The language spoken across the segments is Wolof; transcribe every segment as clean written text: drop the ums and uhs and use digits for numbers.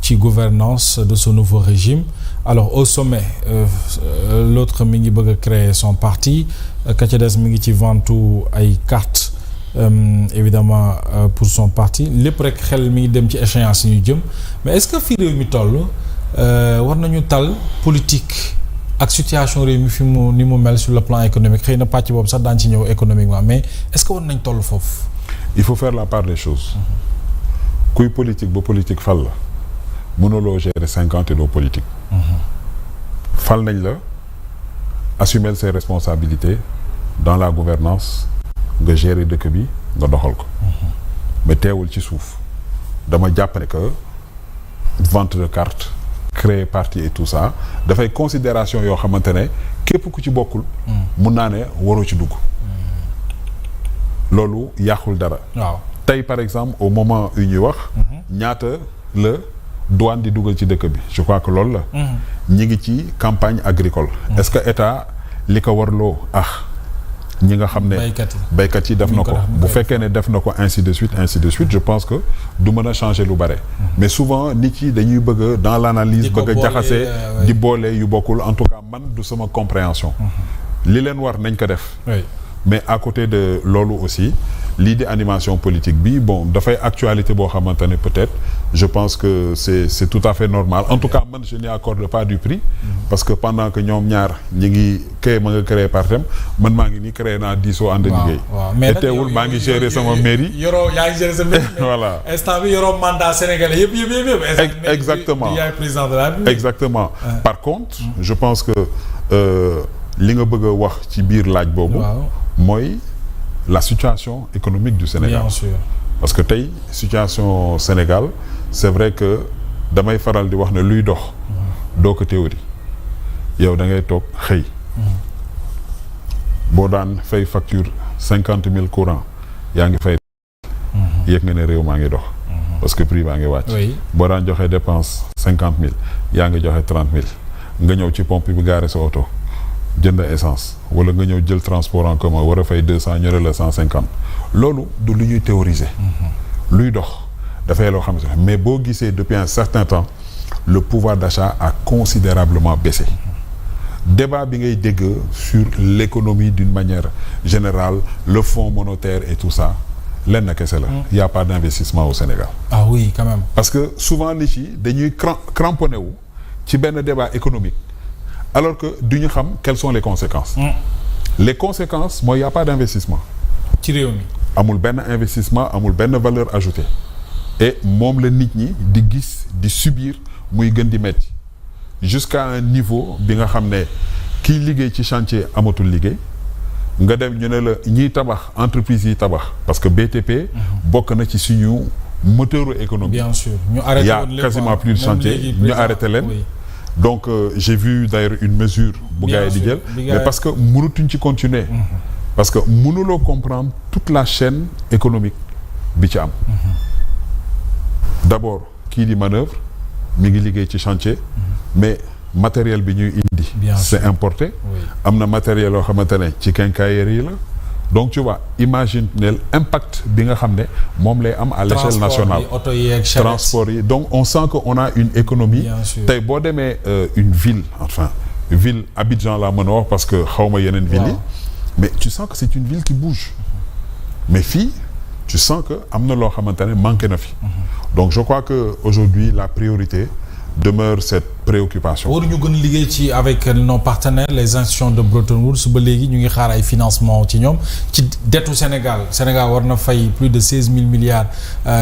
ci gouvernance de ce nouveau régime alors au sommet l'autre mi ngi bëgg a créer son parti ka ca des mi ngi ci vantu ay cartes évidemment pour son parti lépp rek xel mi ngi dem ci échéance yi ñu jëm mais est-ce que fii réew mi toll war nañu tal politique ak situation réew mi fi mu ni mu mel sur le plan économique xëy na pàcc boobu sax daan ci ñëw économiquement mais est-ce que war nañ toll foofu. il faut faire la part des choses. kuy politique ba politique fal la mënuloo gérer 50 et doo politique. fal nañ la assumer ses responsabilités dans la gouvernance nga gérer dëkk bi nga doxal ko. mais teewul ci suuf dama jàpp ne que vente de carte créer parti et tout ça dafay considération yoo xamante ne képp ku ci bokkul. mun naa ne waroo ci dugg. loolu yàqul dara. waaw tey par exemple au moment yu ñuy wax. ñaata la douane di dugal ci dëkk bi je crois que loolu la. ñi ngi ci campagne agricole. est-ce que état li ko warloo ñi nga xam ne baykat yi def na ko bu fekkee ne def na ko ainsi de suite je pense que du mën a changer lu bare. mais souvent nit yi dañuy bëgg dans l'analyse bëgg a jaxase di boole yu bokkul en tout cas man du sama compréhension. li leen war nañ ko def. mais à côté de loolu aussi lii di animation politique bi bon dafay actualité boo xamante ne peut-être je pense que c'est tout à fait normal en tout cas man je n'y accorde pas du prix parce que pendant que ñoom ñaar ñi ngi créé ma nga créé partem man maa ngi nii créé naa diisoo ànd liggéey mais teewul maa ngi gérer sama mairie yaa ngi gérer sa mairie voilà instant bi yoroo mandat sénégalais yëpp exactement yaay président de la République exactement par contre je pense que li nga bëgg a wax ci biir laaj boobu mooy la situation économique du Sénégal. Bien sûr. Parce que tey situation Sénégal c'est vrai que damay faral di wax ne luy dox doo ko théorie yow da ngay toog xëy boo daan fay facture 50,000 courant yaa ngi fay yëg nga ne réew maa ngi dox parce que prix baa ngi wàcc boo daan joxe dépense 50,000 yaa ngi joxe 30,000 nga ñëw ci pompe bi gaare sa oto jënd essence wala nga ñëw jël transport en commun war a fay 200 ñore la 150 loolu du lu ñuy théoriser. luy dox dafay loo xam ne mais boo gisee depuis un certain temps le pouvoir d'achat a considérablement baissé. débat bi ngay dégg sur l'économie d'une manière générale le fonds monétaire et tout ça lenn kese la. il y a pas d'investissement au Sénégal. ah oui quand même. parce que souvent nit yi dañuy cramponné wu ci benn débat économique. alors que du ñu xam quelles sont les conséquences. les conséquences mooy y a pas d'investissement. ci réew mi. amul benn investissement amul benn valeur ajoutée. et moom la nit ñi di gis di subir muy gën di metti jusqu'à un niveau bi nga xam ne kiy liggéey ci chantier amatul liggéey nga dem ñu ne la ñiy tabax entreprise yi tabax parce que BTP. bokk na ci suñu moteur économique. bien sûr ñu arrêté y a quasiment plus de chantier ñu arrêté leen. donc j'ai vu d'ailleurs une mesure bu gars yi di jël mais parce que mënatuñ ci continuer parce que mënuloo comprendre toute la chaîne économique bi ci am d'abord kii di manœuvre mi ngi liggéey ci chantier mais matériel bi ñuy indi c'est importé am na matériel yoo xamante ne ci quincaillerie la donc tu vois imagine l'impact bi nga xam ne moom lay am à l'échelle nationale transport yi donc on sent que on a une économie tey boo demee une ville enfin ville Abidjan laa mën a wax parce que xawma yeneen ville yi mais tu sens que c'est une ville qui bouge mais fii tu sens que am na loo xamante ne manqué na fi donc je crois que aujourd'hui la priorité demeure cette préoccupation. waruñu gën liggéey ci avec nos partenaires les institutions de Bretton Woods ba léegi ñu ngi xaar ay financement ci ñoom ci dettu Sénégal war na fay plus de 16 000 milliards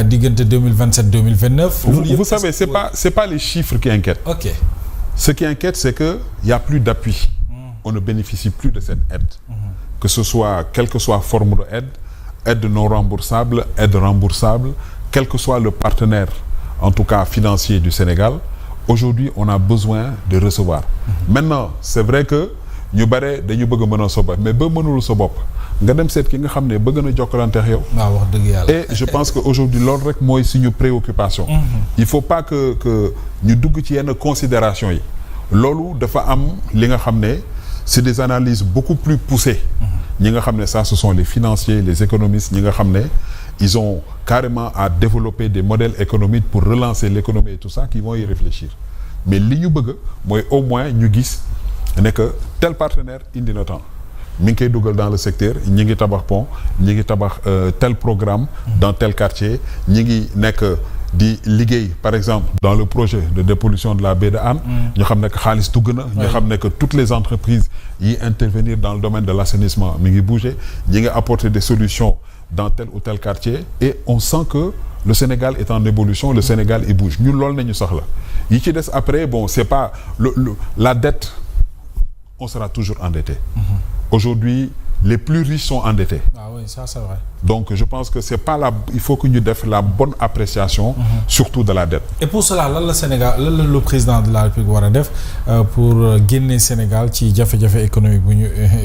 diggante 2027 2029. vous savez c'est pas les chiffres qui inquiètent. ok ce qui inquiète c'est que y a plus d'appui. On ne bénéficie plus de cette aide. Que ce soit quelle que soit forme de aide non remboursable, aide remboursable, quel que soit le partenaire en tout cas financier du Sénégal. Aujourd'hui on a besoin de recevoir. Maintenant c'est vrai que ñu bare dañu bëgg a mën a sa bopp mais ba mënul sa bopp nga dem seet ki nga xam ne bëgg na jokkalanteex yow. waaw wax dëgg yàlla. et je pense que aujourd'hui loolu rek mooy suñu préoccupation. il faut pas que ñu dugg ci yenn considération yi. loolu dafa am li nga xam ne c'est des analyses beaucoup plus poussées. ñi nga xam ne ça ce sont les financiers les économistes ñi nga xam ne ils ont carrément à développer des modèles économiques pour relancer l'économie et tout ça, qui vont y réfléchir. Mais li ñu bëgg mooy au moins ñu gis ne que tel partenaire indi na temps mi ngi koy dugal dans le secteur ñi ngi tabax pont ñi ngi tabax tel programme dans tel quartier ñi ngi nekk di liggéey par exemple dans le projet de dépollution de la baie de Hann ñu xam ne que xaalis dugg na ñu xam ne que toutes les entreprises yi intervenir dans le domaine de l'assainissement mi ngi bouger ñi ngi apporter des solutions dans tel ou tel quartier et on sent que le Sénégal est en évolution, le Sénégal il bouge ñun loolu nañu soxla yi ci des après bon c'est pas la dette on sera toujours endetté. Aujourd'hui les plus riches sont endettés. Ah oui, ça c'est vrai. Donc je pense que c'est pas il faut que ñu def la bonne appréciation surtout de la dette. Et pour cela lan la Sénégal lan le président de la République war a def pour génne Sénégal ci jafe-jafe économique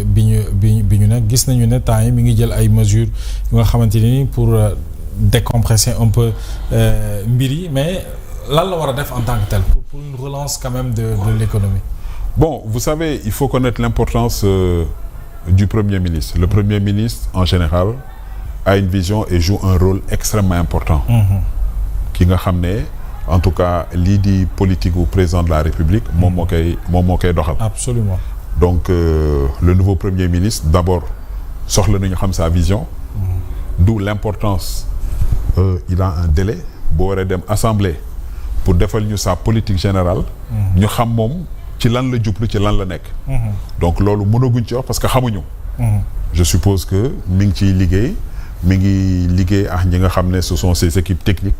bi ñu nekk gis nañu ne temps yi mi ngi jël ay mesures yu nga xamante ni pour décompresser un peu mbir yi mais lan la war a def en tant que tel pour une relance quand même de l'économie. Bon, vous savez, il faut connaître l'importance du Premier ministre. Le Premier ministre, en général, a une vision et joue un rôle extrêmement important. Ki nga xam ne, en tout cas, lii di politique au président de la République, moom moo koy doxal. Absolument. Donc, le nouveau Premier ministre, d'abord, soxla nañu xam sa vision. D'où l'importance, il a un délai boo waree dem assemblée pour defal ñu sa politique générale. ñu xam moom ci lan la jublu ci lan la nekk. Donc loolu mënaguñ ci wax parce que xamuñu. Je suppose que mi ngi ciy liggéey ak ñi nga xam ne ce sont ces équipes techniques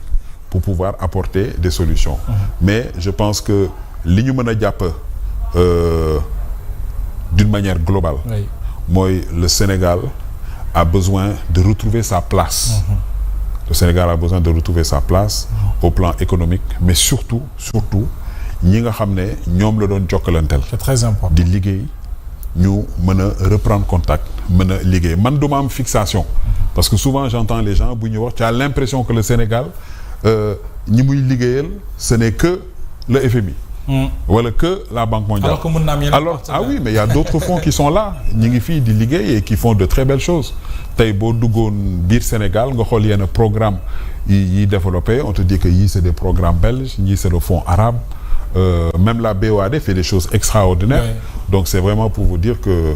pour pouvoir apporter des solutions. Mais je pense que li ñu mën a jàpp d'une manière globale. mooy le Sénégal a besoin de retrouver sa place. Le Sénégal a besoin de retrouver sa place au plan économique mais surtout ñi nga xam ne ñoom la doon jokkalanteel. C'est très important. di liggéey ñu mën a reprendre contact mën a liggéey man duma am fixation. parce que souvent j'entends les gens bu ñu wax tu as l'impression que le Sénégal ñi muy liggéeyal ce n'est que le FMI. wala que la Banque mondiale. alors que mën na am yeneen ah oui mais il y a d'autres fonds qui sont là ñi ngi fii di liggéey et qui font de très belles choses tey boo duggoon biir Sénégal nga xool yenn programme yi développé on te dit que yii c'est des programmes belges yii c'est le fonds arabe. Même la BOAD fait des choses extraordinaires. Oui. Donc c'est vraiment pour vous dire que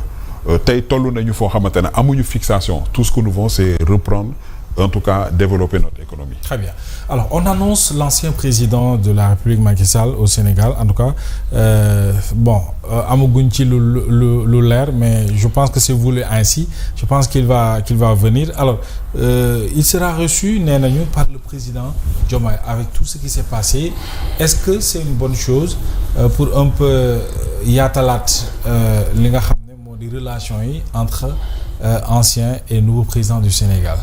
tey tollu nañu foo xamante ne amuñu fixation tout ce que nous voulons c'est reprendre en tout cas développer notre économie. Très bien. Alors on annonce l'ancien président de la République Macky Sall au Sénégal en tout cas amaguñ ci lu leer mais je pense que c'est voulu ainsi je pense qu'il va venir alors il sera reçu nee nañu par le président Diomaye avec tout ce qui s'est passé est-ce que c'est une bonne chose pour un peu yaatalaat li nga xam ne moo di relation yi entre ancien et nouveau président du Sénégal.